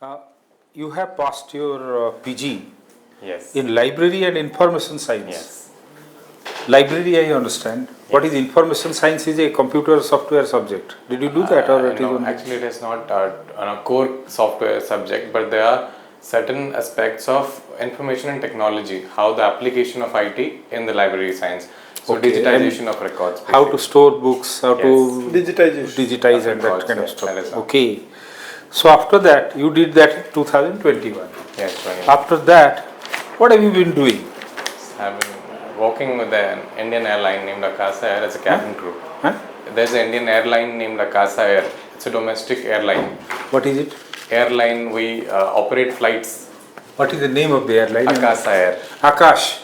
Uh, you have passed your PG Yes. in library and information science. Yes. Library, I understand. Yes. What is information science is a computer software subject. Did you do that or it no, is only? actually it is not a core software subject, but there are certain aspects of information and technology, how the application of IT in the library science. So Okay, digitization of records. Basically. How to store books, how to digitize and that records, kind of yes, stuff. Okay. So after that, you did that in 2021. Yes, 21. After that, what have you been doing? I've been working with an Indian airline named Akasa Air as a cabin crew. Huh? There's an Indian airline named Akasa Air. It's a domestic airline. What is it? Airline, we operate flights. What is the name of the airline? Akasa Air. Akash.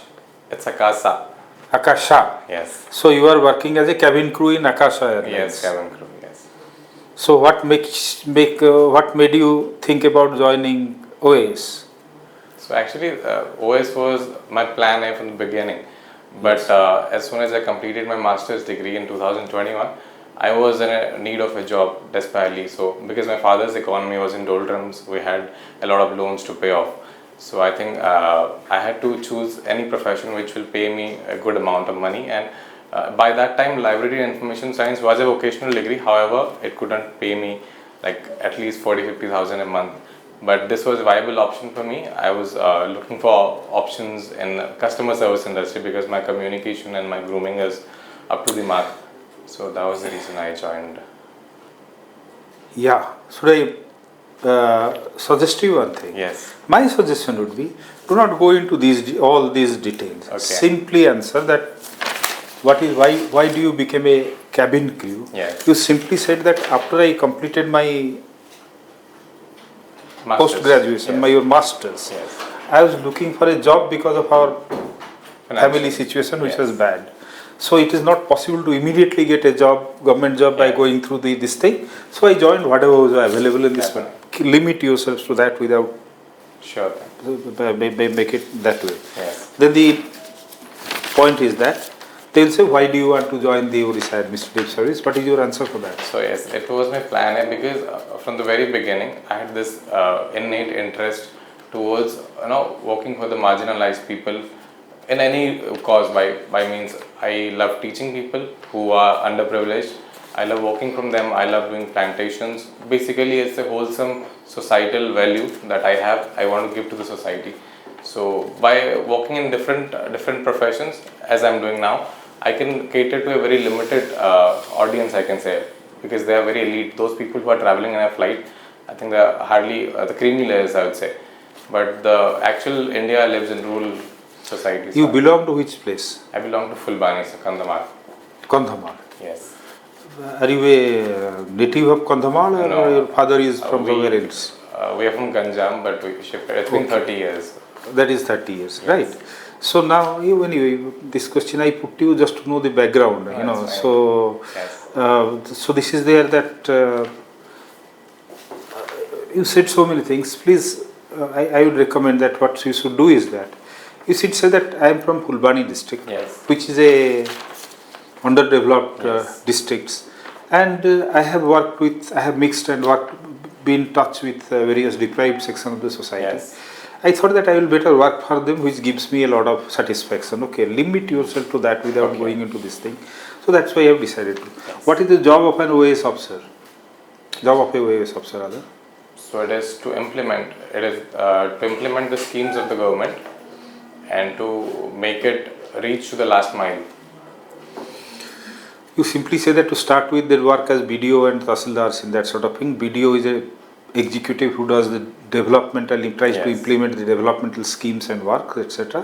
It's Akasa. Akasha. Yes. So you are working as a cabin crew in Akasha Airlines. Yes, cabin crew. Yes. So what what made you think about joining OAS? So actually, OS was my plan A from the beginning. But as soon as I completed my master's degree in 2021, I was in a need of a job desperately. So because my father's economy was in doldrums, we had a lot of loans to pay off. So I think I had to choose any profession which will pay me a good amount of money. And by that time, library and information science was a vocational degree. However, it couldn't pay me like at least 40-50,000 a month. But this was a viable option for me. I was looking for options in customer service industry because my communication and my grooming is up to the mark. So that was the reason I joined. Yeah. Should I suggest you one thing? Yes. My suggestion would be, do not go into all these details. Okay. Simply answer that why do you become a cabin crew? Yes. You simply said that after I completed my post graduation, yes. my master's, Yes. I was looking for a job because of our family situation which Yes. was bad. So it is not possible to immediately get a job, government job by going through this thing. So I joined whatever was available in this one. Limit yourselves to that without Sure. make it that way. Yes. Then the point is that they will say, why do you want to join the Odisha Administrative Service? What is your answer for that? So yes, it was my plan A because from the very beginning I had this innate interest towards working for the marginalized people in any cause. By means, I love teaching people who are underprivileged. I love working from them. I love doing plantations. Basically, it's a wholesome societal value that I have. I want to give to the society. So by working in different professions, as I'm doing now, I can cater to a very limited audience, I can say, because they are very elite. Those people who are traveling in a flight, I think they are hardly the creamy layers, I would say. But the actual India lives in rural societies. You belong to which place? I belong to Fulbani, so Kandhamar. Kandhamar. Yes. Are you a native of Kandhamar or No. your father is from somewhere else? We are from Ganjam, but we shifted. It's been 30 years. That is 30 years, right? So now, anyway, this question I put to you just to know the background, So, so this is there that you said so many things. Please, I would recommend that what you should do is that you should say that I am from Fulbani district, which is a underdeveloped districts, and I have mixed and been in touch with various deprived sections of the society. Yes. I thought that I will better work for them, which gives me a lot of satisfaction. Okay, limit yourself to that without going into this thing. So that's why I have decided to. Yes. What is the job of an OAS officer? Job of a OAS officer, rather? So it is to implement. It is to implement the schemes of the government and to make it reach to the last mile. You simply say that to start with, they work as BDO and Tahsildars in that sort of thing. BDO is a executive who does the developmental, tries to implement the developmental schemes and work, etc.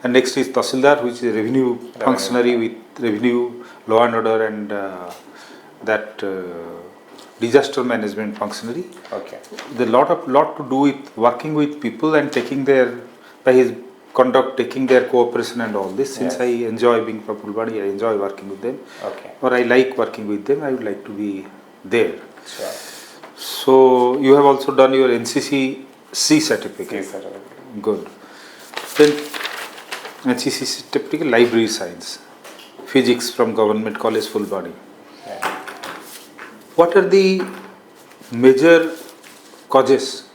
And next is Tahsildar, which is a revenue functionary with revenue, law and order, and that disaster management functionary. Okay. There's a lot to do with working with people and taking their cooperation and all this. Since I enjoy being from Fulbani, I enjoy working with them. Okay. Or I like working with them. I would like to be there. Sure. So you have also done your NCC C certificate. Good. Then NCC certificate, library science, physics from Government College Fulbani. What are the major causes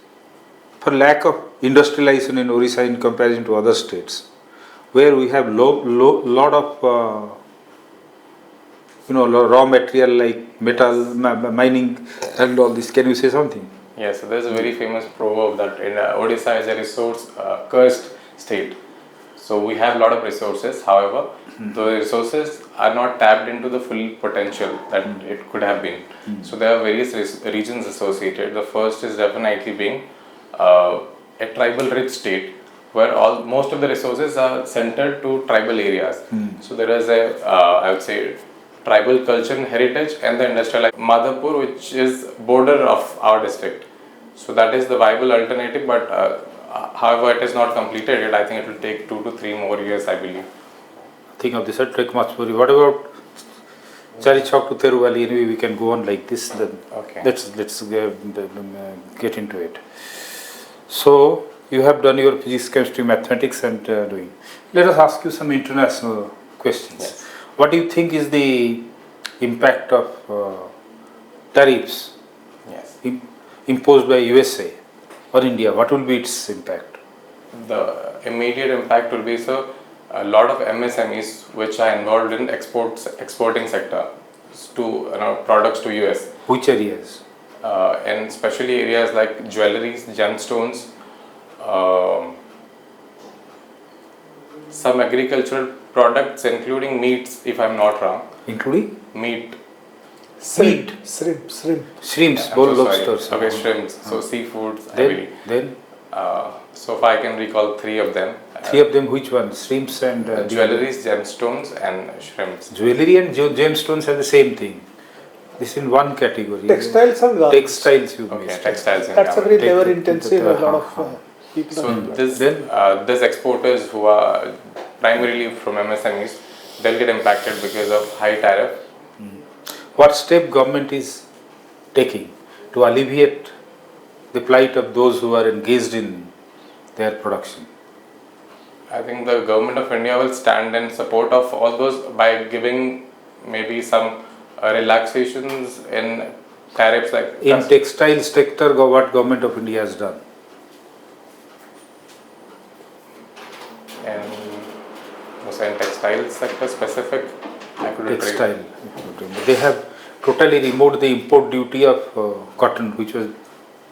for lack of industrialization in Odisha in comparison to other states, where we have lot of raw material like metal mining and all this. Can you say something? Yes, so there's a very famous proverb that in Odisha is a resource cursed state. So we have a lot of resources. However, the resources are not tapped into the full potential that it could have been. So there are various regions associated. The first is definitely being a tribal rich state where most of the resources are centered to tribal areas. So there is a I would say tribal culture and heritage, and the industrialized Madhapur, which is border of our district. So that is the viable alternative, but however it is not completed yet. I think it will take 2 to 3 more years, I believe. Think of this at Trek Machpuri. What about Charichok to Teru Valley? Anyway, we can go on like this. Then Okay. let's get into it. So you have done your physics, chemistry, mathematics, and doing. Let us ask you some international questions. Yes. What do you think is the impact of tariffs Yes. imposed by USA or India? What will be its impact? The immediate impact will be a lot of MSMEs which are involved in exporting sector to products to US. Which areas? And especially areas like jewelries, gemstones, some agricultural products including meats, if I'm not wrong. Including? Meat. Meat. Shrimps, I'm both so sorry. lobsters. Okay, shrimps. So seafoods heavily. Then So far I can recall 3 of them. 3 of them, which one? Shrimps and Jewelries, gemstones and shrimps. Jewelry and gemstones are the same thing. This in one category. Textiles and garments. Textiles you Okay, missed. textiles and That's a very garments. labor intensive. A lot of people. So are these exporters who are primarily from MSMEs, they'll get impacted because of high tariff. What step government is taking to alleviate the plight of those who are engaged in their production? I think the government of India will stand in support of all those by giving maybe some relaxations in tariffs like In textile sector, what government of India has done? and was in textile sector specific. I couldn't Textile. They have totally removed the import duty of cotton, which was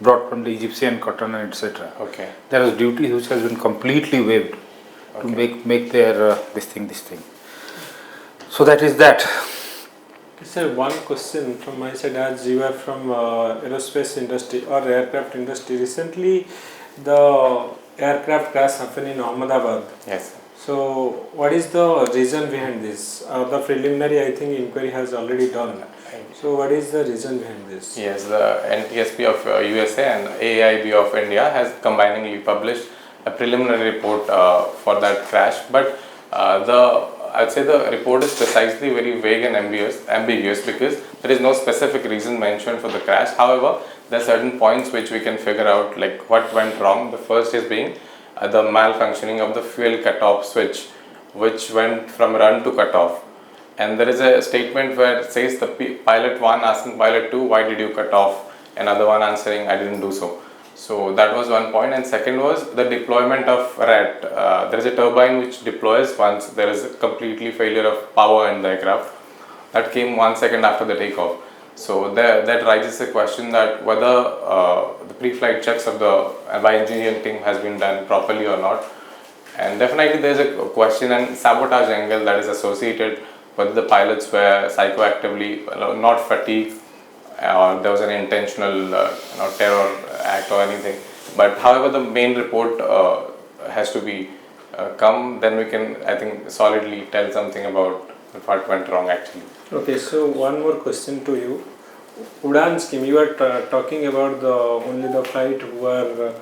brought from the Egyptian cotton and etc. Okay. There was duty which has been completely waived to make their this thing. So that is that. Sir, one question from my side, as you are from aerospace industry or aircraft industry. Recently, the aircraft crash happened in Ahmedabad. Yes. So, what is the reason behind this? The preliminary, I think, inquiry has already done. So, what is the reason behind this? Yes, the NTSB of USA and AIB of India has combiningly published a preliminary report for that crash. But I'd say the report is precisely very vague and ambiguous because there is no specific reason mentioned for the crash. However, there are certain points which we can figure out, like what went wrong. The first is being the malfunctioning of the fuel cutoff switch, which went from run to cutoff. And there is a statement where it says the pilot 1 asking pilot 2, why did you cut off? Another one answering, I didn't do so. So that was one point. And second was the deployment of RAT. There is a turbine which deploys once there is a completely failure of power in the aircraft. That came 1 second after the takeoff. So that raises a question that whether the pre-flight checks of the by engineering team has been done properly or not. And definitely there is a question and sabotage angle that is associated whether the pilots were psychoactively not fatigued or there was an intentional terror act or anything. But however the main report has to be come, then we can, I think, solidly tell something about what went wrong actually. Okay, so one more question to you. Udan scheme, you are talking about only the flight who are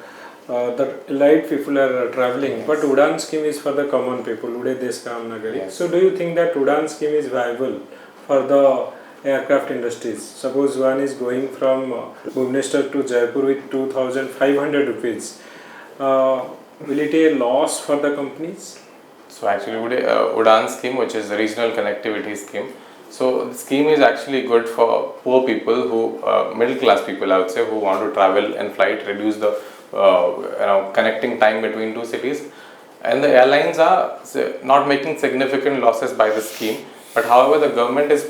the elite people are traveling, but Udan scheme is for the common people, Ude Desh Kaam Nagari. Yes. So do you think that Udan scheme is viable for the aircraft industries? Suppose one is going from Bhubaneswar to Jaipur with 2,500 rupees. Will it a loss for the companies? So actually Udan scheme, which is a regional connectivity scheme. So the scheme is actually good for poor people who, middle class people I would say, who want to travel and flight, reduce the connecting time between two cities. And the airlines are not making significant losses by the scheme, but however the government is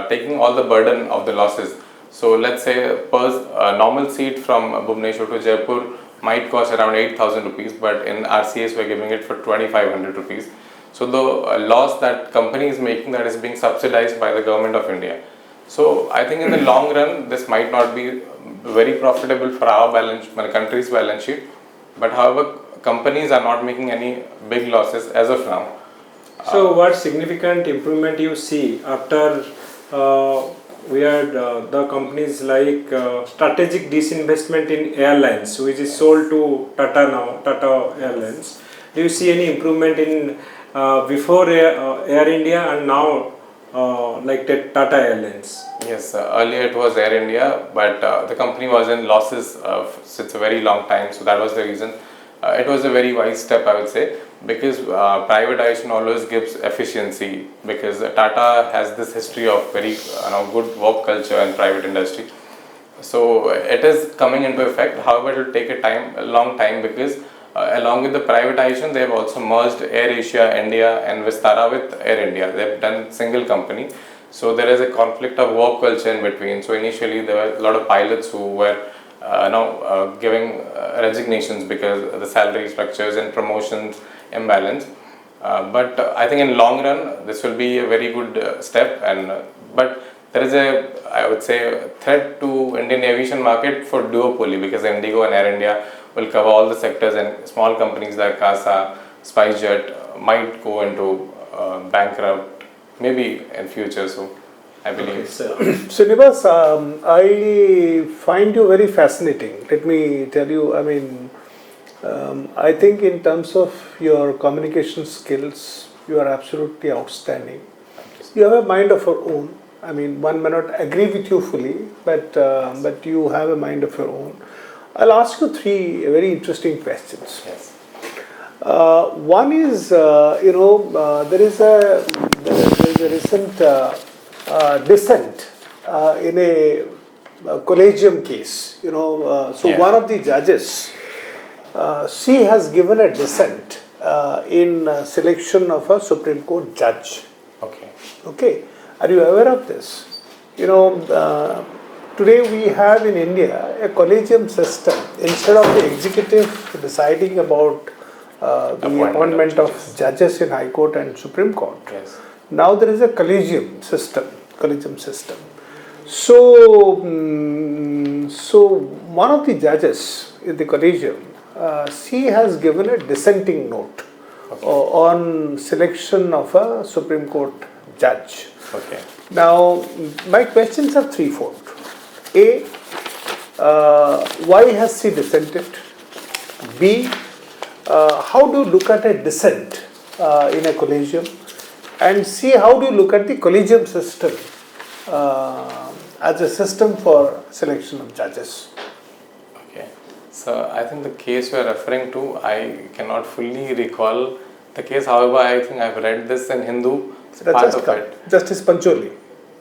taking all the burden of the losses. So let's say per normal seat from Bhubaneswar to Jaipur might cost around 8,000 rupees, but in RCS we are giving it for 2,500 rupees. So the loss that company is making, that is being subsidized by the government of India. So I think in the long run this might not be very profitable for our country's balance sheet, but however companies are not making any big losses as of now. So what significant improvement you see after we had the companies like strategic disinvestment in airlines, which is sold to Tata now, Tata Airlines. Do you see any improvement in before Air India and now like the Tata Airlines? Yes, earlier it was Air India, but the company was in losses since a very long time, so that was the reason. It was a very wise step, I would say, because privatization always gives efficiency, because Tata has this history of very good work culture and private industry. So it is coming into effect. However, it will take a long time, because along with the privatization, they have also merged Air Asia India and Vistara with Air India. They have done single company. So there is a conflict of work culture in between. So initially there were a lot of pilots who were giving resignations because of the salary structures and promotions imbalance. But I think in long run this will be a very good step. But there is I would say, threat to Indian aviation market for duopoly, because Indigo and Air India will cover all the sectors, and small companies like CASA, SpiceJet might go into bankrupt maybe in future. So I believe. Srinibas, I find you very fascinating. Let me tell you, I think in terms of your communication skills, you are absolutely outstanding. You have a mind of your own. One may not agree with you fully, but you have a mind of your own. I'll ask you three very interesting questions. Yes. One is, there is a recent dissent in a collegium case. One of the judges, she has given a dissent in selection of a Supreme Court judge. Okay. Are you aware of this? Today we have in India a collegium system. Instead of the executive deciding about the appointment of judges in High Court and Supreme Court, Yes. now there is a collegium system. So one of the judges in the collegium, she has given a dissenting note on selection of a Supreme Court judge. Okay. Now, my questions are threefold. A, why has she dissented? B, how do you look at a dissent in a collegium? And C, how do you look at the collegium system as a system for selection of judges? Okay. So I think the case you are referring to, I cannot fully recall the case. However, I think I've read this in Hindu. Part of it. Justice Pancholi.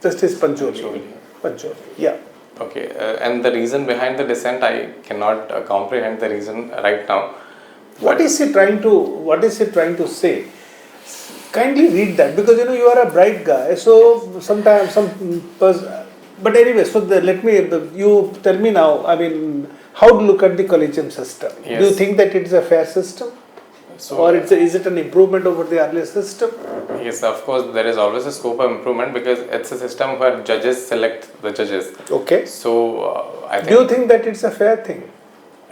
Pancholi. Yeah. Okay. And the reason behind the dissent, I cannot comprehend the reason right now. What is he trying to say? Kindly read that, because you are a bright guy. So sometimes but anyway, so you tell me now. How to look at the collegium system? Yes. Do you think that it is a fair system? So, or is it an improvement over the earlier system? Yes, of course, there is always a scope of improvement, because it's a system where judges select the judges. Okay. So, I think... Do you think that it's a fair thing?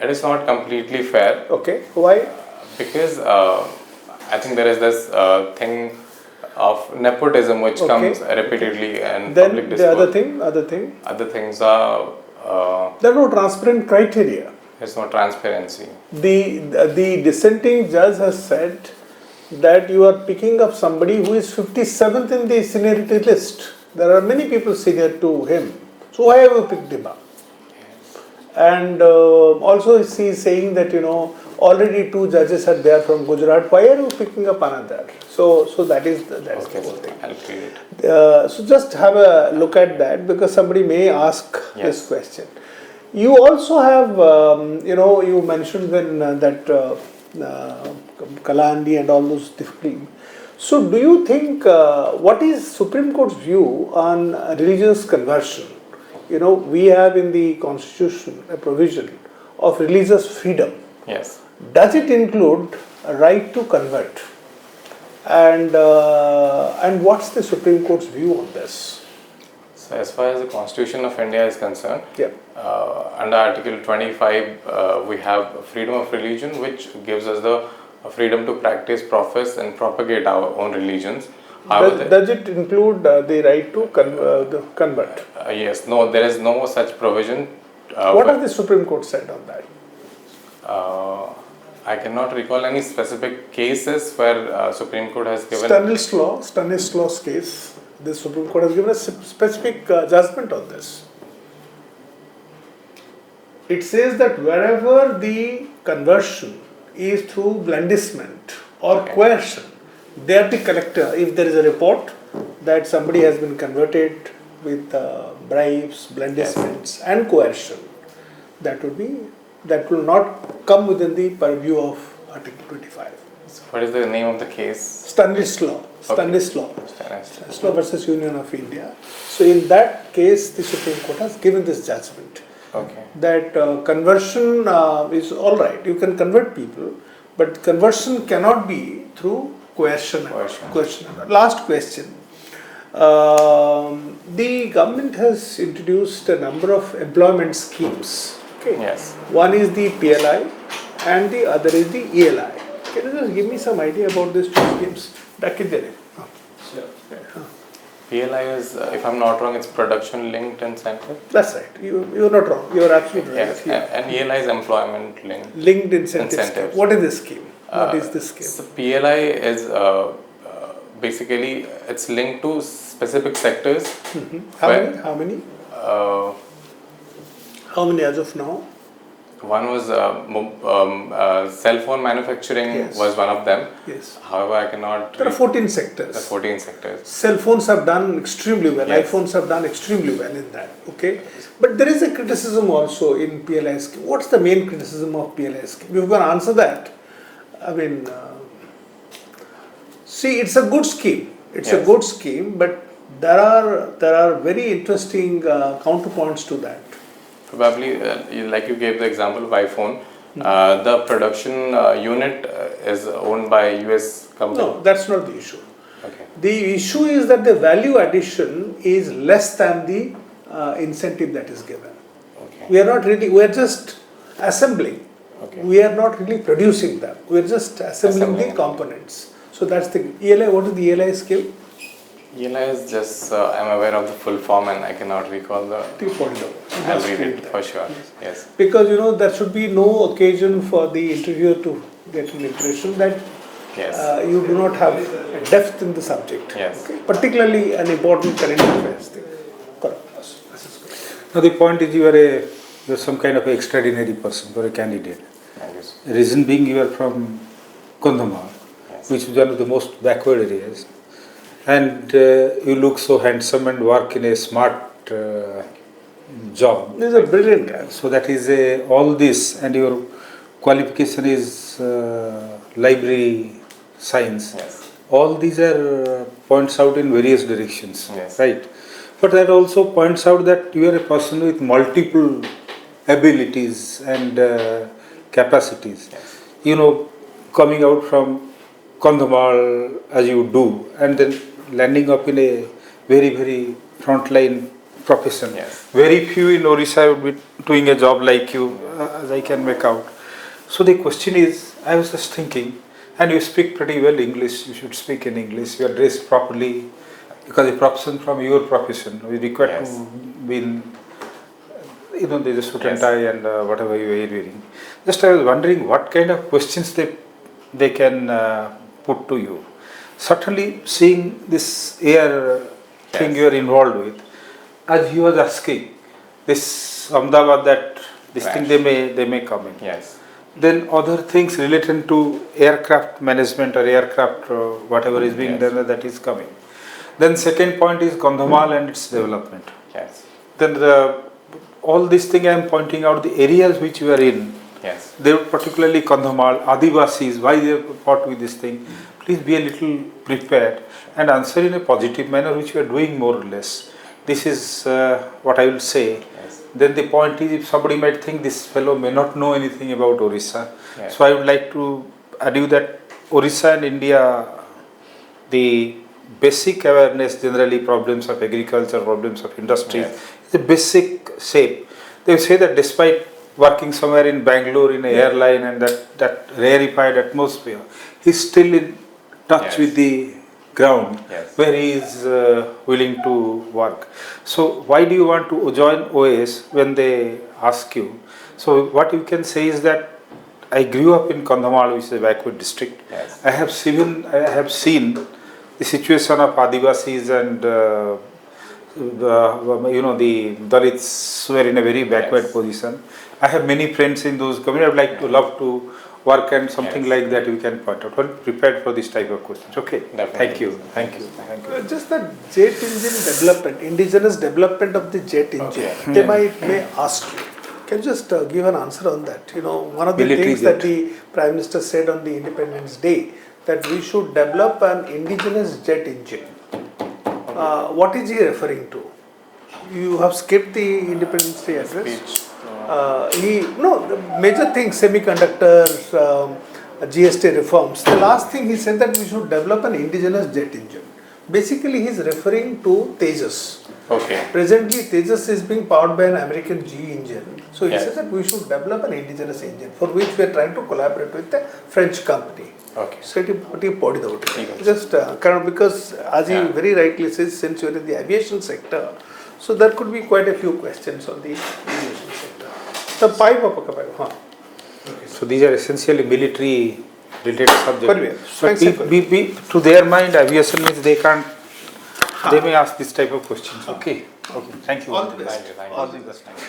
It is not completely fair. Okay. Why? Because I think there is this thing of nepotism which comes repeatedly, and then public the discourse. other thing? Other things are... there are no transparent criteria. There's no transparency. The dissenting judge has said that you are picking up somebody who is 57th in the seniority list. There are many people senior to him. So why have you picked him up? Yes. And also he is saying that already 2 judges are there from Gujarat. Why are you picking up another? So that is the whole thing. I'll read it. So just have a look at that, because somebody may ask this question. You also have, you mentioned when that Kalandi and all those different. So, do you think what is Supreme Court's view on religious conversion? We have in the Constitution a provision of religious freedom. Yes. Does it include a right to convert? And what's the Supreme Court's view on this? So as far as the Constitution of India is concerned, Yeah. Under Article 25, we have freedom of religion, which gives us the freedom to practice, profess and propagate our own religions. Does it include the right to convert? Yes, no, there is no such provision. What has the Supreme Court said on that? I cannot recall any specific cases where Supreme Court has given. Stanislaw's case, the Supreme Court has given a specific judgment on this. It says that wherever the conversion is through blandishment or coercion, there the collector, if there is a report that somebody has been converted with bribes, blandishments and coercion, that will not come within the purview of Article 25. So what is the name of the case? Stanislaw versus Union of India. So in that case, the Supreme Court has given this judgment. Okay. That conversion is all right. You can convert people, but conversion cannot be through coercion. Last question. The government has introduced a number of employment schemes. Okay. Yes. One is the PLI and the other is the ELI. Can you just give me some idea about these two schemes? Sure. PLI is, if I'm not wrong, it's production linked incentive. That's right. You're not wrong. You're absolutely right. Yes. And ELI is employment linked. Linked incentive. What is this scheme? What is this scheme? So PLI is basically it's linked to specific sectors. Mm-hmm. How many? How many as of now? One was cell phone manufacturing was one of them. Yes. However, I cannot. There are 14 sectors. There are 14 sectors. Cell phones have done extremely well. Yes. iPhones have done extremely well in that. Okay. But there is a criticism also in PLI scheme. What's the main criticism of PLI scheme? You've got to answer that. I mean, see, it's a good scheme. It's a good scheme, but there are very interesting counterpoints to that. Probably, like you gave the example of iPhone, the production unit is owned by US company. No, that's not the issue. Okay. The issue is that the value addition is less than the incentive that is given. Okay. We are just assembling. Okay. We are not really producing them. We are just assembling the components. So that's the ELI. What is the ELI scheme? ELI is just, I'm aware of the full form and I cannot recall the. I'll read it for sure. Yes. Because there should be no occasion for the interviewer to get an impression that you do not have a depth in the subject. Yes. Okay? Particularly an important current affairs thing. Correct. Now the point is you're some kind of extraordinary person, you're a candidate. The reason being you are from Kondhamal, which is one of the most backward areas. And you look so handsome and work in a smart job. This is a brilliant guy. So that is all this, and your qualification is library science. Yes. All these are points out in various directions, Yes. right? But that also points out that you are a person with multiple abilities and capacities. Yes. Coming out from Kondhamal as you do, and then landing up in a very, very frontline profession. Yes. Very few in Odisha would be doing a job like you, as I can make out. So the question is, I was just thinking, and you speak pretty well English, you should speak in English, you are dressed properly, because a profession from your profession, we require to be in, there's a suit and tie and whatever you are wearing. Just I was wondering what kind of questions they can put to you. Certainly seeing this air thing you are involved with, as he was asking, this Ahmedabad, that this thing they may come in. Yes. Then other things related to aircraft management or aircraft whatever is being done, that is coming. Then second point is Kondhamal and its development. Yes. Then the all this thing I am pointing out, the areas which you are in, Yes. they were particularly Kandhamal, Adivasis, why they have fought with this thing. Please be a little prepared and answer in a positive manner, which you are doing more or less. This is what I will say. Yes. Then the point is, if somebody might think this fellow may not know anything about Odisha, Yes. so I would like to add you that Odisha and India, the basic awareness, generally problems of agriculture, problems of industry, Yes. is a basic shape. They say that despite working somewhere in Bangalore in an airline and that rarefied atmosphere, he's still in touch Yes. with the ground Yes. where he is willing to work. So why do you want to join OAS when they ask you? So what you can say is that I grew up in Kandhamal, which is a backward district. Yes. I have seen the situation of Adivasis and the Dalits were in a very backward Yes. position. I have many friends in those communities. I would like to love to work and something Yes. like that we can point out. Well, prepared for this type of questions. Okay. Definitely. Thank you. Thank you. Thank you. Just the jet engine development, indigenous development of the jet engine, Okay. they may ask you. Can you just give an answer on that? One of the Military things that jet. the Prime Minister said on the Independence Day, that we should develop an indigenous jet engine. What is he referring to? You have skipped the Independence Day address. Speech. The major things, semiconductors, GST reforms. The last thing he said that we should develop an indigenous jet engine. Basically, he is referring to Tejas. Okay. Presently, Tejas is being powered by an American GE engine. So he Yes. says that we should develop an indigenous engine, for which we are trying to collaborate with a French company. Okay. So it is Okay. just because, as he Yeah. very rightly says, since you are in the aviation sector, so there could be quite a few questions on the aviation sector. The pipe of So these are essentially military related subjects. Parveen, So thanks, if to their mind, aviation means they can't. They may ask this type of questions. Okay. Okay. Thank you. All the best. Thank you. Thank you. All the best. Thank you.